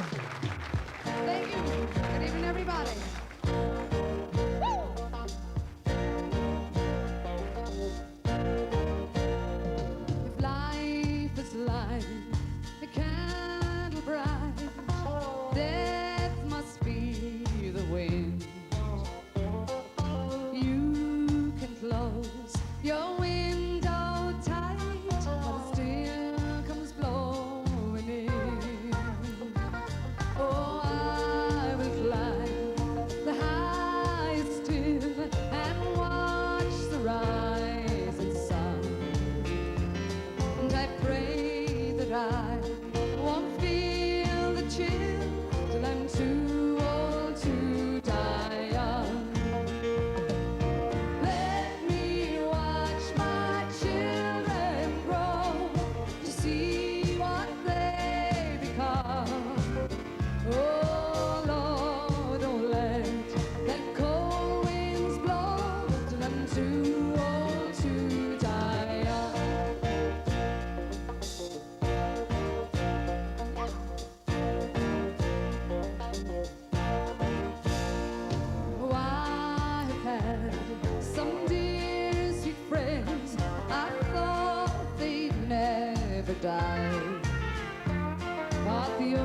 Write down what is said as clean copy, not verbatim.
Thank you. Good evening, everybody. If life is life, a candle bright, death must be the wind. You can close your window tight, but it still comes blowing in. Oh, I will fly the highest still and watch the rising sun. And I pray that I won't feel the chill till I'm too old to die young. Let me watch my children grow to see what they become. Oh Lord, don't let that cold winds blow till I'm too old to die young. Oh, I've had some dear sweet friends, I thought they'd never die, but the